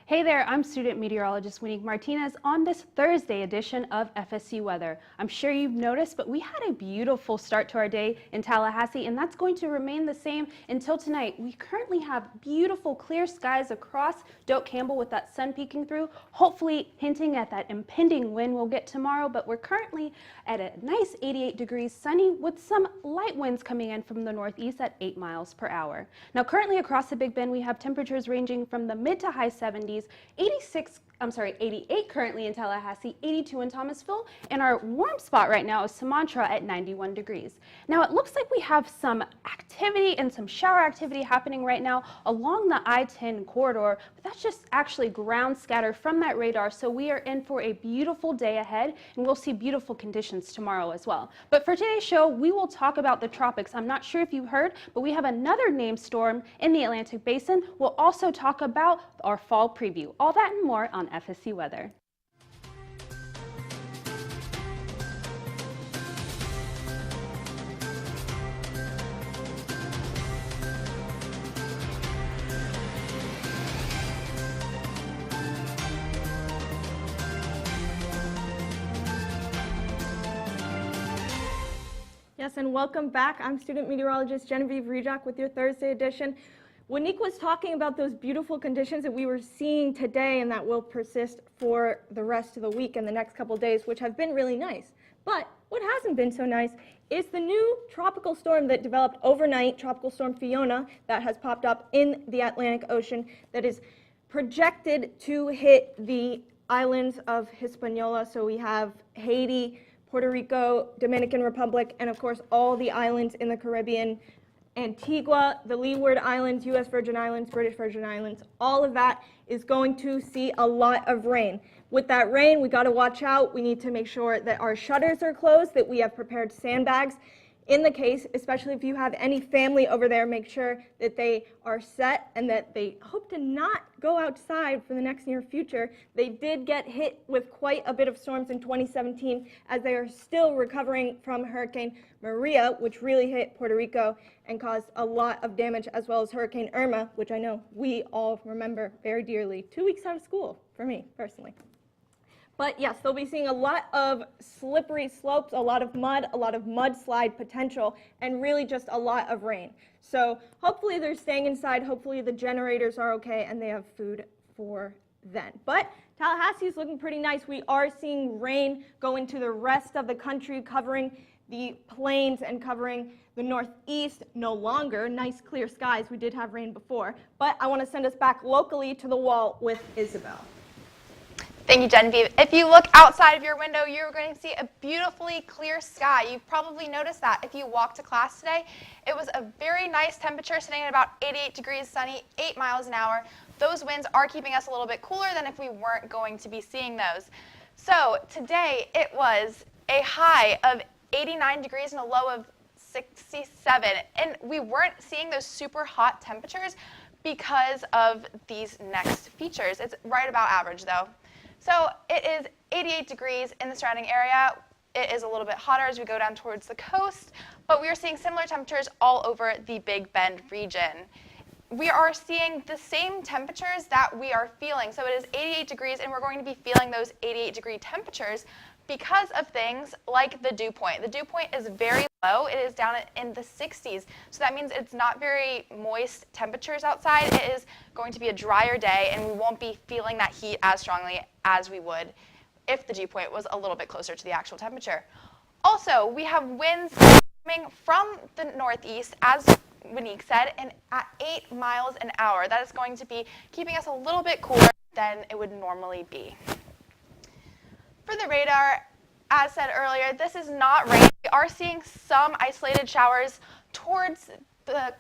Hey there, I'm student meteorologist Winnie Martinez on this Thursday edition of FSU Weather. I'm sure you've noticed, but we had a beautiful start to our day in Tallahassee, and that's going to remain the same until tonight. We currently have beautiful clear skies across Doak Campbell with that sun peeking through, hopefully hinting at that impending wind we'll get tomorrow, but we're currently at a nice 88 degrees sunny with some light winds coming in from the northeast at 8 miles per hour. Now currently across the Big Bend, we have temperatures ranging from the mid to high 70s, 88 currently in Tallahassee, 82 in Thomasville, and our warm spot right now is Sumatra at 91 degrees. Now it looks like we have some activity and some shower activity happening right now along the I-10 corridor, but that's just actually ground scatter from that radar, so we are in for a beautiful day ahead, and we'll see beautiful conditions tomorrow as well. But for today's show, we will talk about the tropics. I'm not sure if you've heard, but we have another named storm in the Atlantic Basin. We'll also talk about our fall preview. All that and more on FSU Weather. Yes, and welcome back. I'm student meteorologist Genevieve Rejak with your Thursday edition. Wanique was talking about those beautiful conditions that we were seeing today and that will persist for the rest of the week and the next couple days, which have been really nice. But what hasn't been so nice is the new tropical storm that developed overnight, Tropical Storm Fiona, that has popped up in the Atlantic Ocean that is projected to hit the islands of Hispaniola. So we have Haiti, Puerto Rico, Dominican Republic, and of course all the islands in the Caribbean, Antigua, the Leeward Islands, U.S. Virgin Islands, British Virgin Islands, all of that is going to see a lot of rain. With that rain, we got to watch out. We need to make sure that our shutters are closed, that we have prepared sandbags. In the case, especially if you have any family over there, make sure that they are set and that they hope to not go outside for the next near future. They did get hit with quite a bit of storms in 2017 as they are still recovering from Hurricane Maria, which really hit Puerto Rico and caused a lot of damage, as well as Hurricane Irma, which I know we all remember very dearly. 2 weeks out of school for me personally. But yes, they'll be seeing a lot of slippery slopes, a lot of mudslide potential, and really just a lot of rain. So hopefully they're staying inside, hopefully the generators are okay, and they have food for then. But Tallahassee is looking pretty nice. We are seeing rain go into the rest of the country, covering the plains and covering the northeast no longer. Nice clear skies. We did have rain before. But I want to send us back locally to the wall with Isabel. Thank you, Genevieve. If you look outside of your window, you're going to see a beautifully clear sky. You've probably noticed that if you walk to class today. It was a very nice temperature, sitting at about 88 degrees sunny, 8 miles an hour. Those winds are keeping us a little bit cooler than if we weren't going to be seeing those. So today it was a high of 89 degrees and a low of 67. And we weren't seeing those super hot temperatures because of these next features. It's right about average though. So it is 88 degrees in the surrounding area. It is a little bit hotter as we go down towards the coast, but we are seeing similar temperatures all over the Big Bend region. We are seeing the same temperatures that we are feeling. So it is 88 degrees, and we're going to be feeling those 88-degree temperatures because of things like the dew point. The dew point is very low. It is down in the 60s. So that means it's not very moist temperatures outside. It is going to be a drier day, and we won't be feeling that heat as strongly as we would if the dew point was a little bit closer to the actual temperature. Also, we have winds coming from the northeast, as Wanique said, and at 8 miles an hour. That is going to be keeping us a little bit cooler than it would normally be. For the radar, as said earlier, this is not rain. We are seeing some isolated showers towards the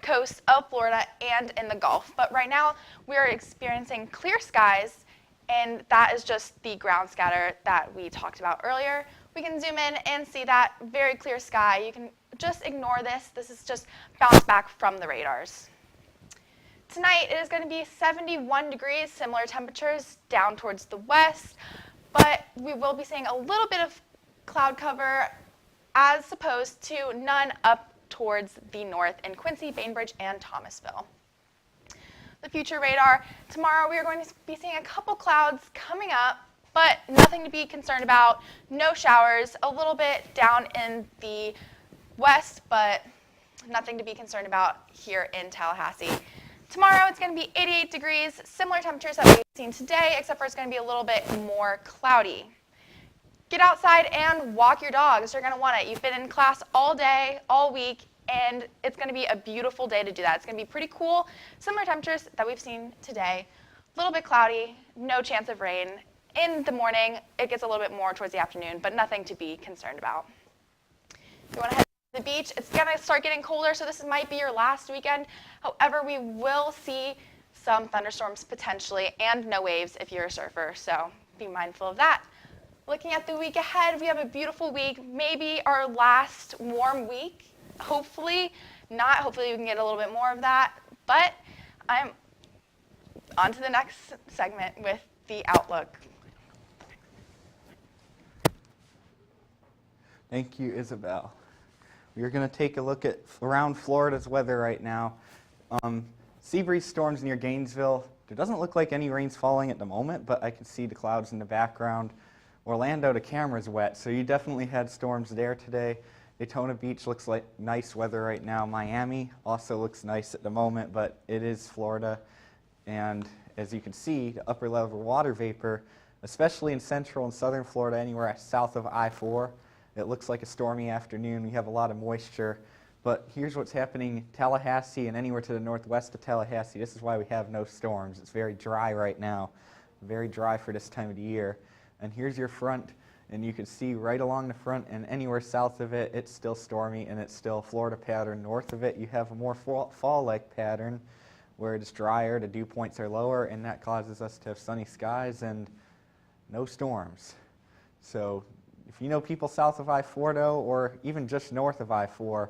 coast of Florida and in the Gulf. But right now, we are experiencing clear skies, and that is just the ground scatter that we talked about earlier. We can zoom in and see that very clear sky. You can just ignore this. This is just bounced back from the radars. Tonight, it is going to be 71 degrees, similar temperatures down towards the west. But we will be seeing a little bit of cloud cover as opposed to none up towards the north in Quincy, Bainbridge, and Thomasville. the future radar. Tomorrow we are going to be seeing a couple clouds coming up, but nothing to be concerned about. No showers, a little bit down in the west, but nothing to be concerned about here in Tallahassee. Tomorrow it's going to be 88 degrees, similar temperatures that we've seen today, except for it's going to be a little bit more cloudy. Get outside and walk your dogs. You're going to want it. You've been in class all day, all week, and it's going to be a beautiful day to do that. It's going to be pretty cool. Similar temperatures that we've seen today. A little bit cloudy, no chance of rain. In the morning, it gets a little bit more towards the afternoon, but nothing to be concerned about. If you want to head to the beach, it's going to start getting colder, so this might be your last weekend. However, we will see some thunderstorms potentially and no waves if you're a surfer, so be mindful of that. Looking at the week ahead, we have a beautiful week, maybe our last warm week. Hopefully not. Hopefully we can get a little bit more of that. But I'm on to the next segment with the outlook. Thank you, Isabel. We're going to take a look at around Florida's weather right now. Sea breeze storms near Gainesville. There doesn't look like any rain's falling at the moment, but I can see the clouds in the background. Orlando, the camera's wet, so you definitely had storms there today. Daytona Beach looks like nice weather right now. Miami also looks nice at the moment, but it is Florida. And as you can see, the upper level water vapor, especially in central and southern Florida, anywhere south of I-4, it looks like a stormy afternoon. We have a lot of moisture. But here's what's happening in Tallahassee and anywhere to the northwest of Tallahassee. This is why we have no storms. It's very dry right now, very dry for this time of the year. And here's your front, and you can see right along the front and anywhere south of it, it's still stormy and it's still Florida pattern. North of it, you have a more fall-like pattern where it's drier, the dew points are lower, and that causes us to have sunny skies and no storms. So if you know people south of I-4 though, or even just north of I-4,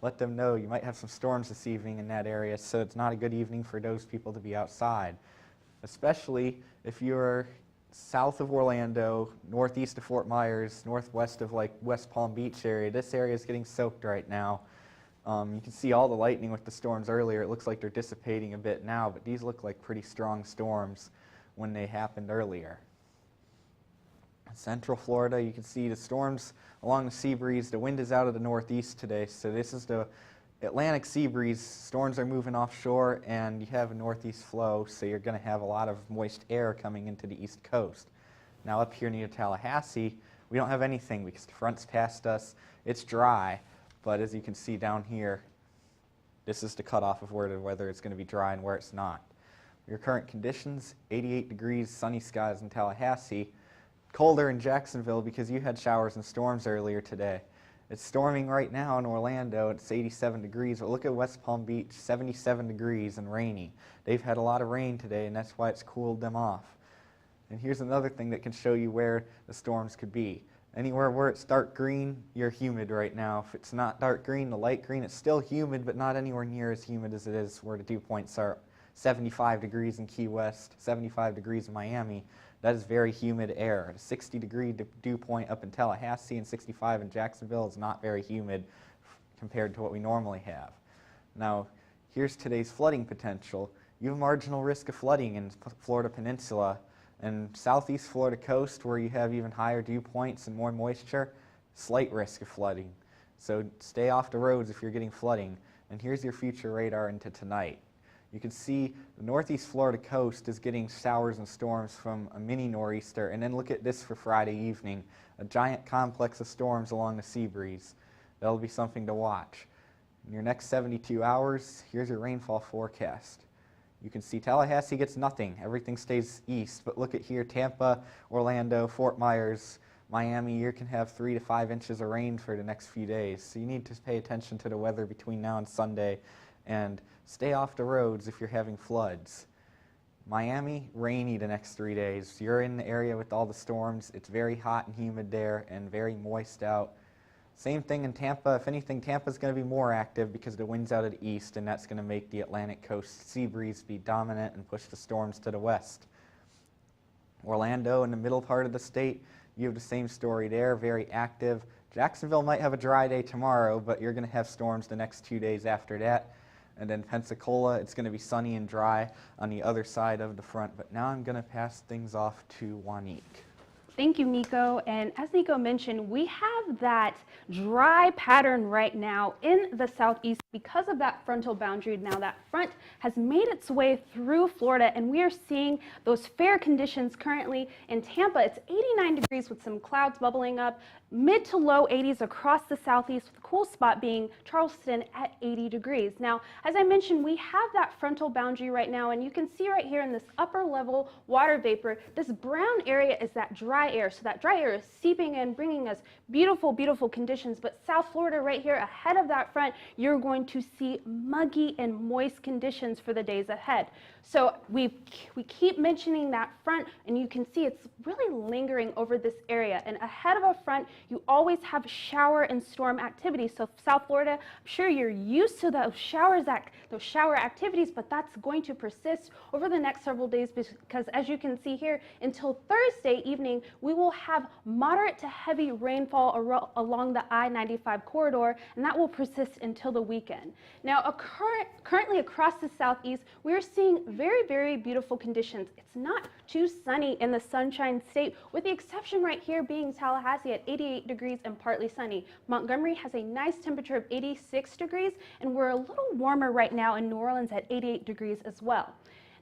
let them know you might have some storms this evening in that area, so it's not a good evening for those people to be outside, especially if you're south of Orlando, northeast of Fort Myers, northwest of like West Palm Beach area. This area is getting soaked right now. You can see all the lightning with the storms earlier. It looks like they're dissipating a bit now, but these look like pretty strong storms when they happened earlier. Central Florida, you can see the storms along the sea breeze. The wind is out of the northeast today, so this is the Atlantic sea breeze. Storms are moving offshore, and you have a northeast flow, so you're going to have a lot of moist air coming into the east coast. Now up here near Tallahassee, we don't have anything because the front's past us. It's dry, but as you can see down here, this is the cutoff of whether it's going to be dry and where it's not. Your current conditions, 88 degrees, sunny skies in Tallahassee. Colder in Jacksonville because you had showers and storms earlier today. It's storming right now in Orlando. It's 87 degrees, but look at West Palm Beach, 77 degrees and rainy. They've had a lot of rain today, and that's why it's cooled them off. And here's another thing that can show you where the storms could be. Anywhere where it's dark green, you're humid right now. If it's not dark green, the light green, it's still humid, but not anywhere near as humid as it is where the dew points are. 75 degrees in Key West, 75 degrees in Miami. That is very humid air. A 60-degree dew point up in Tallahassee and 65 in Jacksonville is not very humid compared to what we normally have. Now, here's today's flooding potential. You have marginal risk of flooding in Florida Peninsula and southeast Florida coast, where you have even higher dew points and more moisture, slight risk of flooding. So stay off the roads if you're getting flooding. And here's your future radar into tonight. You can see the northeast Florida coast is getting showers and storms from a mini nor'easter, and then look at this for Friday evening, a giant complex of storms along the sea breeze. That'll be something to watch. In your next 72 hours, here's your rainfall forecast. You can see Tallahassee gets nothing. Everything stays east, but look at here, Tampa, Orlando, Fort Myers, Miami, you can have 3 to 5 inches of rain for the next few days. So you need to pay attention to the weather between now and Sunday, and stay off the roads if you're having floods. Miami, rainy the next 3 days. You're in the area with all the storms. It's very hot and humid there and very moist out. Same thing in Tampa. If anything, Tampa's going to be more active because the wind's out of the east, and that's going to make the Atlantic coast sea breeze be dominant and push the storms to the west. Orlando, in the middle part of the state, you have the same story there, very active. Jacksonville might have a dry day tomorrow, but you're going to have storms the next 2 days after that. And then Pensacola, it's going to be sunny and dry on the other side of the front. But now I'm going to pass things off to Juanique. Thank you, Nico. And as Nico mentioned, we have that dry pattern right now in the southeast because of that frontal boundary. Now that front has made its way through Florida, and we are seeing those fair conditions currently in Tampa. It's 89 degrees with some clouds bubbling up, mid to low 80s across the southeast, with the cool spot being Charleston at 80 degrees. Now, as I mentioned, we have that frontal boundary right now, and you can see right here in this upper level water vapor, this brown area is that dry air. So that dry air is seeping in, bringing us beautiful, beautiful conditions. But South Florida right here ahead of that front, you're going to see muggy and moist conditions for the days ahead. So we keep mentioning that front, and you can see it's really lingering over this area. And ahead of a front, you always have shower and storm activity. So South Florida, I'm sure you're used to those shower activities, but that's going to persist over the next several days because, as you can see here, until Thursday evening, we will have moderate to heavy rainfall along the I-95 corridor, and that will persist until the weekend. Now, currently across the southeast, we're seeing very, very beautiful conditions. It's not too sunny in the Sunshine State, with the exception right here being Tallahassee at 88 degrees and partly sunny. Montgomery has a nice temperature of 86 degrees, and we're a little warmer right now in New Orleans at 88 degrees as well.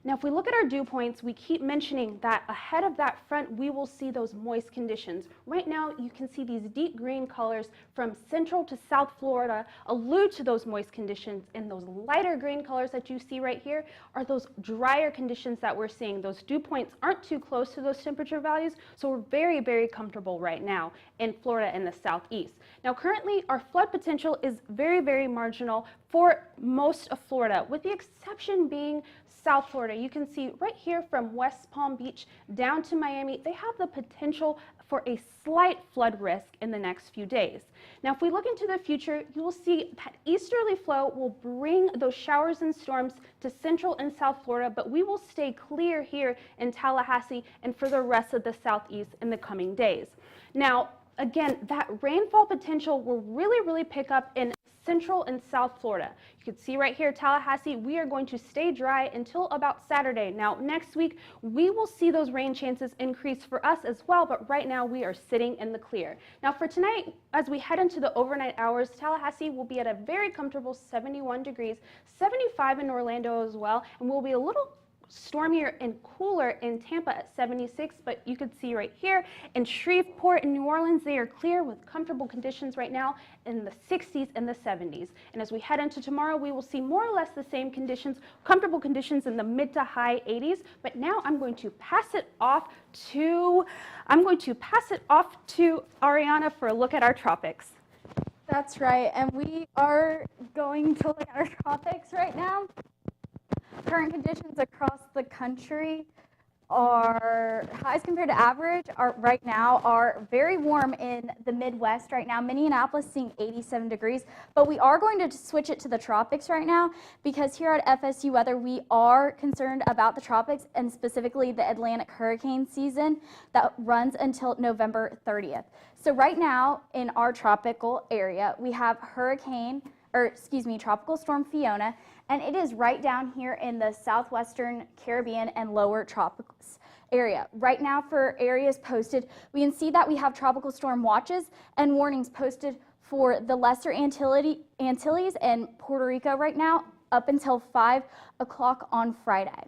Now, if we look at our dew points, we keep mentioning that ahead of that front, we will see those moist conditions. Right now, you can see these deep green colors from central to South Florida allude to those moist conditions, and those lighter green colors that you see right here are those drier conditions that we're seeing. Those dew points aren't too close to those temperature values, so we're very, very comfortable right now in Florida and the southeast. Now, currently, our flood potential is very, very marginal for most of Florida, with the exception being South Florida. You can see right here from West Palm Beach down to Miami, they have the potential for a slight flood risk in the next few days. Now, if we look into the future, you will see that easterly flow will bring those showers and storms to Central and South Florida, but we will stay clear here in Tallahassee and for the rest of the southeast in the coming days. Now, again, that rainfall potential will really pick up in Central and South Florida. You can see right here, Tallahassee, we are going to stay dry until about Saturday. Now, next week, we will see those rain chances increase for us as well, but right now we are sitting in the clear. Now, for tonight, as we head into the overnight hours, Tallahassee will be at a very comfortable 71 degrees, 75 in Orlando as well, and we'll be a little stormier and cooler in Tampa at 76, but you can see right here in Shreveport and New Orleans, they are clear with comfortable conditions right now in the 60s and the 70s. And as we head into tomorrow, we will see more or less the same conditions, comfortable conditions in the mid to high 80s. But now I'm going to pass it off to Ariana for a look at our tropics. That's right, and we are going to look at our tropics right now. Current conditions across the country are highs compared to average right now are very warm in the Midwest right now. Minneapolis seeing 87 degrees, but we are going to switch it to the tropics right now because here at FSU Weather, we are concerned about the tropics and specifically the Atlantic hurricane season that runs until November 30th. So right now in our tropical area, we have Tropical Storm Fiona, and it is right down here in the southwestern Caribbean and lower tropics area. Right now for areas posted, we can see that we have tropical storm watches and warnings posted for the Lesser Antilles and Puerto Rico right now up until 5 o'clock on Friday.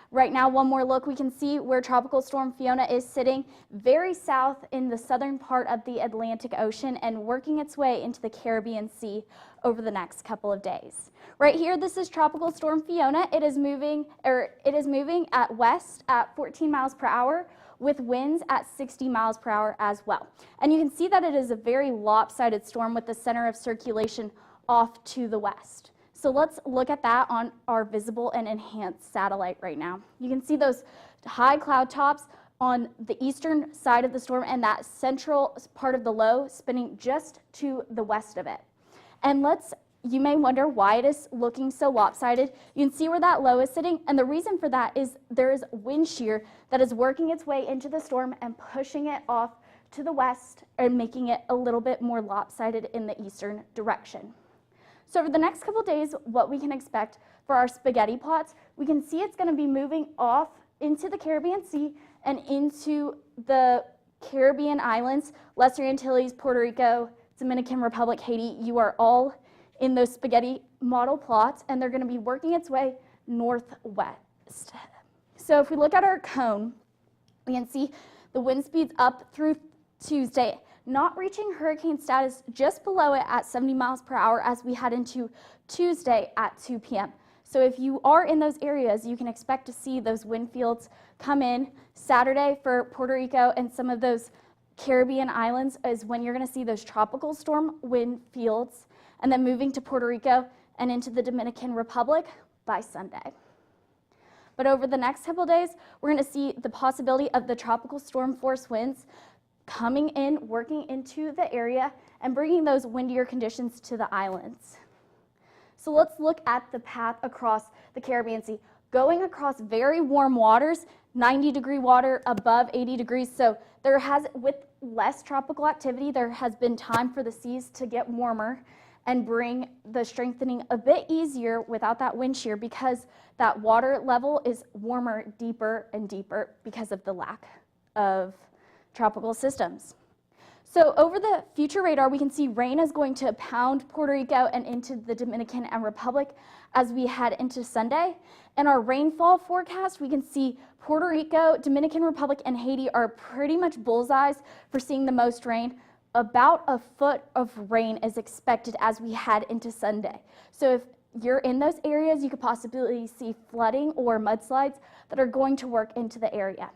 Right now, one more look, we can see where Tropical Storm Fiona is sitting very south in the southern part of the Atlantic Ocean and working its way into the Caribbean Sea over the next couple of days. Right here, this is Tropical Storm Fiona. It is moving at west at 14 miles per hour with winds at 60 miles per hour as well. And you can see that it is a very lopsided storm with the center of circulation off to the west. So let's look at that on our visible and enhanced satellite right now. You can see those high cloud tops on the eastern side of the storm and that central part of the low spinning just to the west of it. And you may wonder why it is looking so lopsided. You can see where that low is sitting, and the reason for that is there is wind shear that is working its way into the storm and pushing it off to the west and making it a little bit more lopsided in the eastern direction. So over the next couple days, what we can expect for our spaghetti plots, we can see it's going to be moving off into the Caribbean Sea and into the Caribbean islands, Lesser Antilles, Puerto Rico, Dominican Republic, Haiti. You are all in those spaghetti model plots, and they're going to be working its way northwest. So if we look at our cone, we can see the wind speeds up through Tuesday, not reaching hurricane status, just below it at 70 miles per hour as we head into Tuesday at 2 p.m. So if you are in those areas, you can expect to see those wind fields come in. Saturday for Puerto Rico and some of those Caribbean islands is when you're going to see those tropical storm wind fields, and then moving to Puerto Rico and into the Dominican Republic by Sunday. But over the next couple of days, we're going to see the possibility of the tropical storm force winds coming in, working into the area, and bringing those windier conditions to the islands. So let's look at the path across the Caribbean Sea. Going across very warm waters, 90-degree water above 80 degrees. So there has, with less tropical activity, there has been time for the seas to get warmer and bring the strengthening a bit easier without that wind shear, because that water level is warmer, deeper and deeper because of the lack of tropical systems. So over the future radar, we can see rain is going to pound Puerto Rico and into the Dominican and Republic as we head into Sunday. In our rainfall forecast, we can see Puerto Rico, Dominican Republic, and Haiti are pretty much bullseyes for seeing the most rain. About a foot of rain is expected as we head into Sunday. So if you're in those areas, you could possibly see flooding or mudslides that are going to work into the area.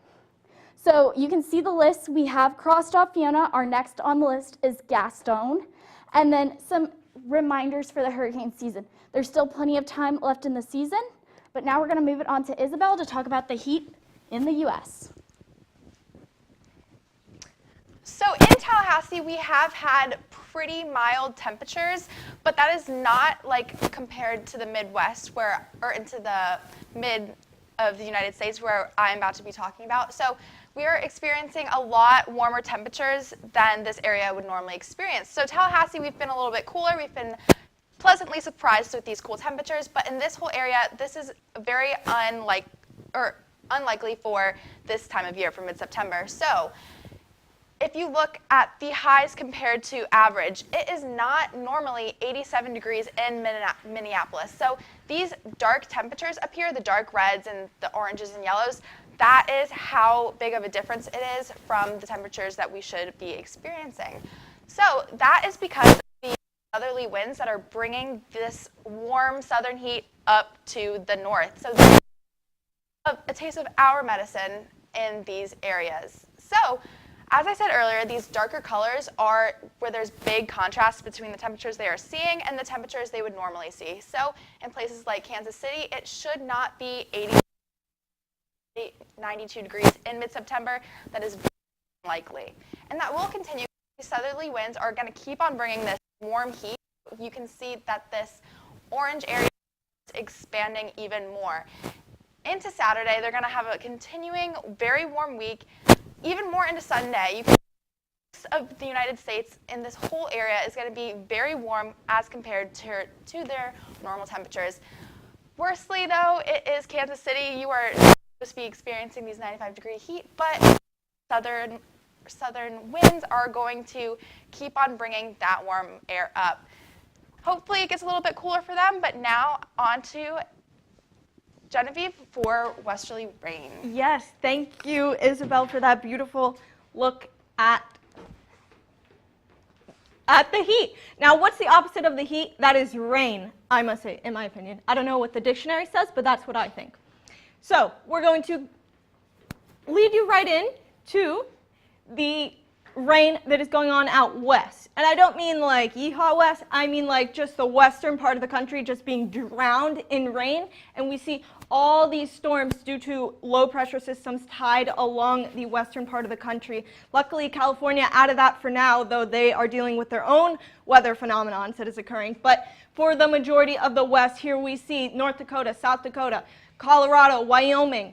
So you can see the list. We have crossed off Fiona. Our next on the list is Gaston. And then some reminders for the hurricane season. There's still plenty of time left in the season, but now we're going to move it on to Isabel to talk about the heat in the U.S. So in Tallahassee, we have had pretty mild temperatures, but that is not like compared to the Midwest or into the mid of the United States where I'm about to be talking about. So we are experiencing a lot warmer temperatures than this area would normally experience. So Tallahassee, we've been a little bit cooler. We've been pleasantly surprised with these cool temperatures, but in this whole area, this is very unlikely for this time of year, for mid-September. So if you look at the highs compared to average, it is not normally 87 degrees in Minneapolis. So these dark temperatures up here, the dark reds and the oranges and yellows, that is how big of a difference it is from the temperatures that we should be experiencing. So that is because of the southerly winds that are bringing this warm southern heat up to the north. So this is a taste of our medicine in these areas. So as I said earlier, these darker colors are where there's big contrast between the temperatures they are seeing and the temperatures they would normally see. So in places like Kansas City, it should not be 92 degrees in mid-September. That is very unlikely. And that will continue. These southerly winds are going to keep on bringing this warm heat. You can see that this orange area is expanding even more. Into Saturday, they're going to have a continuing very warm week, even more into Sunday. You can see of the United States in this whole area is going to be very warm as compared to their normal temperatures. Worstly, though, it is Kansas City. You are supposed to be experiencing these 95-degree heat, but southern winds are going to keep on bringing that warm air up. Hopefully it gets a little bit cooler for them, but now on to Genevieve for westerly rain. Yes, thank you, Isabel, for that beautiful look at the heat. Now, what's the opposite of the heat? That is rain, I must say, in my opinion. I don't know what the dictionary says, but that's what I think. So we're going to lead you right in to the rain that is going on out west. And I don't mean like yeehaw west, I mean like just the western part of the country just being drowned in rain. And we see all these storms due to low pressure systems tied along the western part of the country. Luckily, California out of that for now, though they are dealing with their own weather phenomenons that is occurring. But for the majority of the west, here we see North Dakota, South Dakota, Colorado, Wyoming,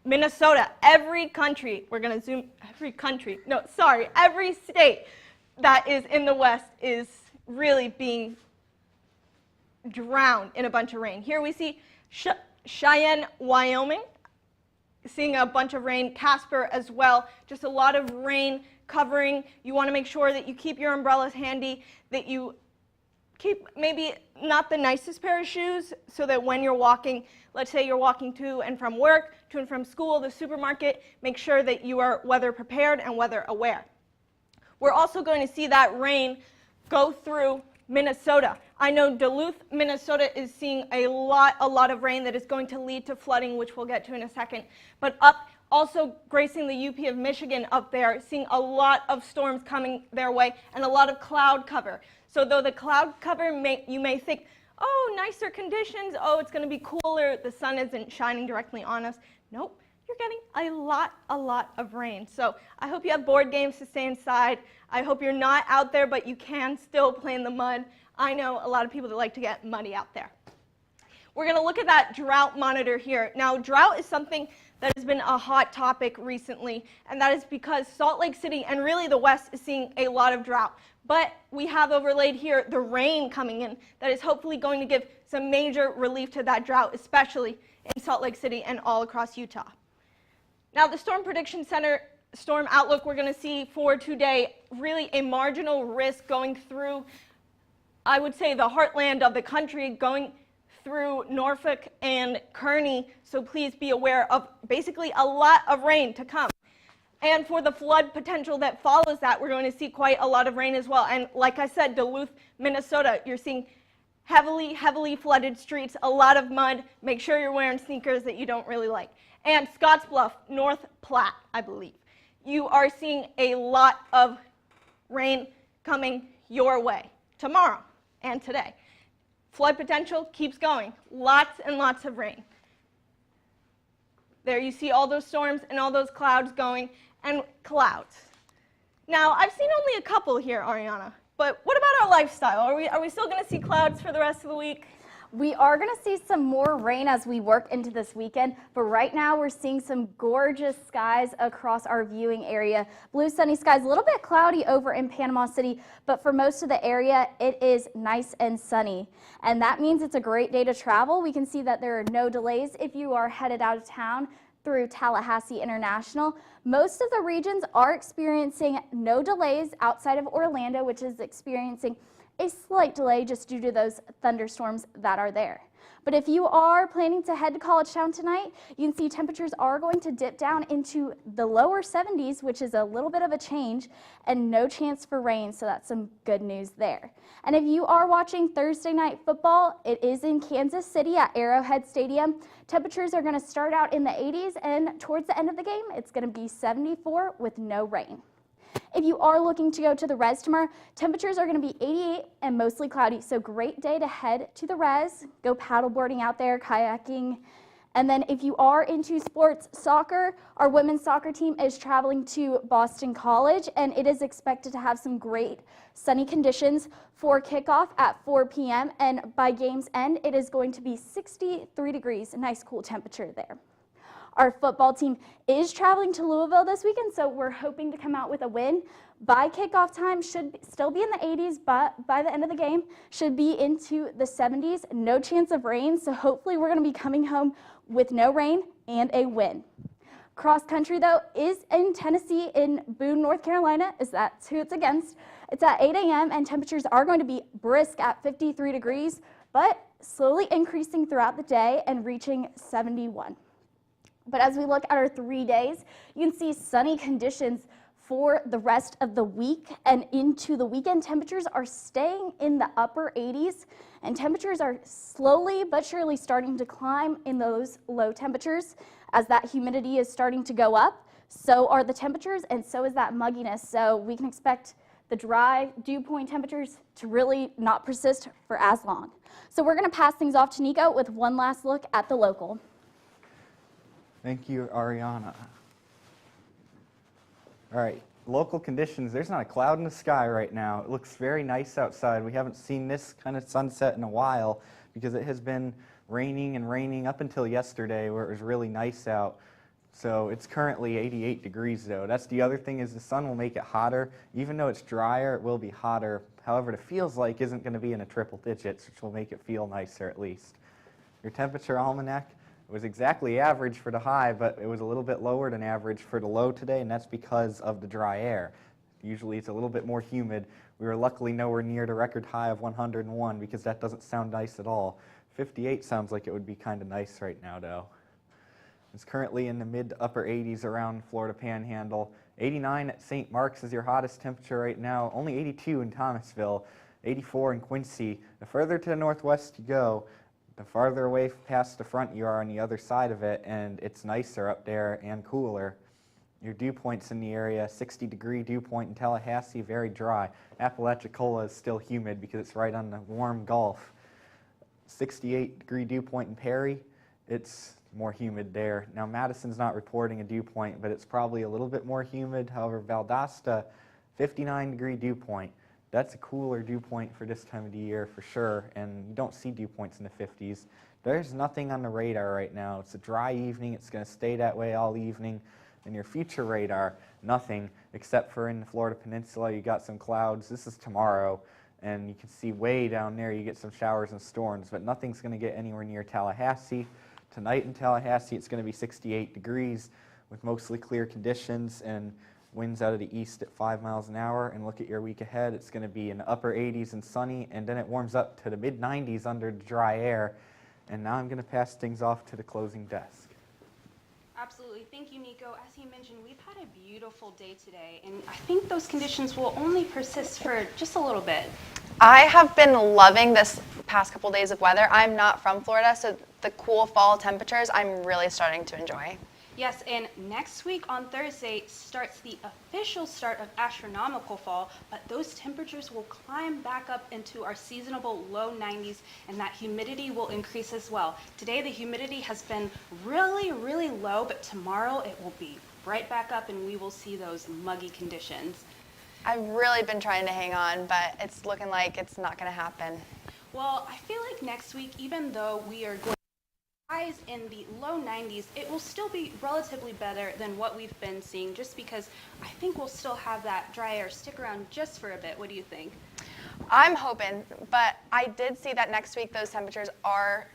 Minnesota, every country, every state that is in the west is really being drown in a bunch of rain. Here we see Cheyenne, Wyoming, seeing a bunch of rain. Casper as well, just a lot of rain covering. You want to make sure that you keep your umbrellas handy, that you keep maybe not the nicest pair of shoes, so that when you're walking, let's say you're walking to and from work, to and from school, the supermarket, make sure that you are weather prepared and weather aware. We're also going to see that rain go through Minnesota. I know Duluth, Minnesota is seeing a lot of rain that is going to lead to flooding, which we'll get to in a second. But up, also gracing the UP of Michigan up there, seeing a lot of storms coming their way and a lot of cloud cover. So though the cloud cover, you may think, oh, nicer conditions, oh, it's going to be cooler, the sun isn't shining directly on us. Nope, you're getting a lot of rain. So I hope you have board games to stay inside. I hope you're not out there, but you can still play in the mud. I know a lot of people that like to get muddy out there. We're going to look at that drought monitor here. Now, drought is something that has been a hot topic recently, and that is because Salt Lake City and really the West is seeing a lot of drought. But we have overlaid here the rain coming in that is hopefully going to give some major relief to that drought, especially in Salt Lake City and all across Utah. Now, the Storm Prediction Center storm outlook we're going to see for today, really a marginal risk going through, I would say, the heartland of the country, going through Norfolk and Kearney, so please be aware of basically a lot of rain to come. And for the flood potential that follows that, we're going to see quite a lot of rain as well. And like I said, Duluth, Minnesota, you're seeing heavily flooded streets, a lot of mud. Make sure you're wearing sneakers that you don't really like. And Scottsbluff, North Platte, I believe. You are seeing a lot of rain coming your way tomorrow and today. Flood potential keeps going. Lots and lots of rain. There you see all those storms and all those clouds going, and clouds. Now, I've seen only a couple here, Ariana, but what about our lifestyle? Are we still going to see clouds for the rest of the week? We are going to see some more rain as we work into this weekend, but right now we're seeing some gorgeous skies across our viewing area. Blue sunny skies, a little bit cloudy over in Panama City, but for most of the area it is nice and sunny. And that means it's a great day to travel. We can see that there are no delays if you are headed out of town through Tallahassee International. Most of the regions are experiencing no delays outside of Orlando, which is experiencing a slight delay just due to those thunderstorms that are there. But if you are planning to head to College Town tonight, you can see temperatures are going to dip down into the lower 70s, which is a little bit of a change, and no chance for rain, so that's some good news there. And if you are watching Thursday night football, it is in Kansas City at Arrowhead Stadium. Temperatures are going to start out in the 80s, and towards the end of the game, it's going to be 74 with no rain. If you are looking to go to the Res tomorrow, temperatures are going to be 88 and mostly cloudy, so great day to head to the Res, go paddleboarding out there, kayaking. And then if you are into sports soccer, our women's soccer team is traveling to Boston College, and it is expected to have some great sunny conditions for kickoff at 4 p.m. And by game's end, it is going to be 63 degrees, a nice cool temperature there. Our football team is traveling to Louisville this weekend, so we're hoping to come out with a win. By kickoff time, should still be in the 80s, but by the end of the game, should be into the 70s. No chance of rain, so hopefully we're going to be coming home with no rain and a win. Cross country, though, is in Tennessee, in Boone, North Carolina, that's who it's against. It's at 8 a.m., and temperatures are going to be brisk at 53 degrees, but slowly increasing throughout the day and reaching 71. But as we look at our 3 days, you can see sunny conditions for the rest of the week and into the weekend. Temperatures are staying in the upper 80s, and temperatures are slowly but surely starting to climb in those low temperatures. As that humidity is starting to go up, so are the temperatures, and so is that mugginess. So we can expect the dry dew point temperatures to really not persist for as long. So we're going to pass things off to Nico with one last look at the local. Thank you, Ariana. All right, local conditions. There's not a cloud in the sky right now. It looks very nice outside. We haven't seen this kind of sunset in a while because it has been raining and raining up until yesterday where it was really nice out. So it's currently 88 degrees though. That's the other thing, is the sun will make it hotter. Even though it's drier, it will be hotter. However, it feels like isn't going to be in the triple digits, which will make it feel nicer at least. Your temperature almanac was exactly average for the high, but it was a little bit lower than average for the low today, and that's because of the dry air. Usually it's a little bit more humid. We were luckily nowhere near the record high of 101 because that doesn't sound nice at all. 58 sounds like it would be kind of nice right now though. It's currently in the mid to upper 80s around Florida Panhandle. 89 at St. Mark's is your hottest temperature right now. Only 82 in Thomasville, 84 in Quincy. The further to the northwest you go, the farther away past the front you are on the other side of it, and it's nicer up there and cooler. Your dew points in the area, 60-degree dew point in Tallahassee, very dry. Apalachicola is still humid because it's right on the warm Gulf. 68-degree dew point in Perry, it's more humid there. Now Madison's not reporting a dew point, but it's probably a little bit more humid. However, Valdosta, 59-degree dew point. That's a cooler dew point for this time of the year for sure, and you don't see dew points in the 50s. There's nothing on the radar right now. It's a dry evening. It's going to stay that way all evening. And your future radar, nothing, except for in the Florida Peninsula, you got some clouds. This is tomorrow, and you can see way down there you get some showers and storms, but nothing's going to get anywhere near Tallahassee. Tonight in Tallahassee, it's going to be 68 degrees with mostly clear conditions and winds out of the east at 5 miles an hour. And look at your week ahead. It's going to be in the upper 80s and sunny, and then it warms up to the mid 90s under the dry air. And now I'm going to pass things off to the closing desk. Absolutely. Thank you, Nico. As he mentioned, we've had a beautiful day today, and I think those conditions will only persist for just a little bit. I have been loving this past couple days of weather. I'm not from Florida, so the cool fall temperatures I'm really starting to enjoy. Yes, and next week on Thursday starts the official start of astronomical fall, but those temperatures will climb back up into our seasonable low 90s, and that humidity will increase as well. Today the humidity has been really, really low, but tomorrow it will be right back up and we will see those muggy conditions. I've really been trying to hang on, but it's looking like it's not going to happen. Well, I feel like next week, even though we are going highs in the low 90s, it will still be relatively better than what we've been seeing, just because I think we'll still have that dry air stick around just for a bit. What do you think? I'm hoping, but I did see that next week those temperatures are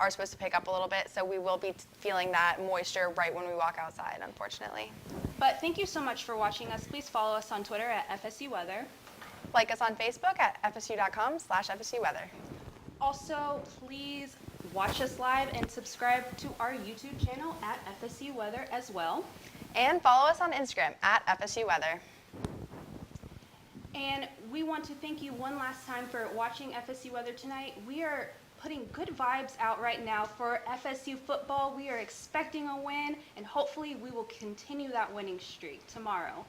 supposed to pick up a little bit, so we will be feeling that moisture right when we walk outside, unfortunately. But thank you so much for watching us. Please follow us on Twitter at FSU Weather. Like us on Facebook at fsu.com/FSU Weather. Also, please watch us live and subscribe to our YouTube channel at FSU Weather as well. And follow us on Instagram at FSU Weather. And we want to thank you one last time for watching FSU Weather tonight. We are putting good vibes out right now for FSU football. We are expecting a win, and hopefully we will continue that winning streak tomorrow.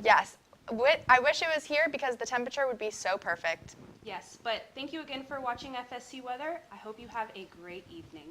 Yes, I wish it was here because the temperature would be so perfect. Yes, but thank you again for watching FSU Weather. I hope you have a great evening.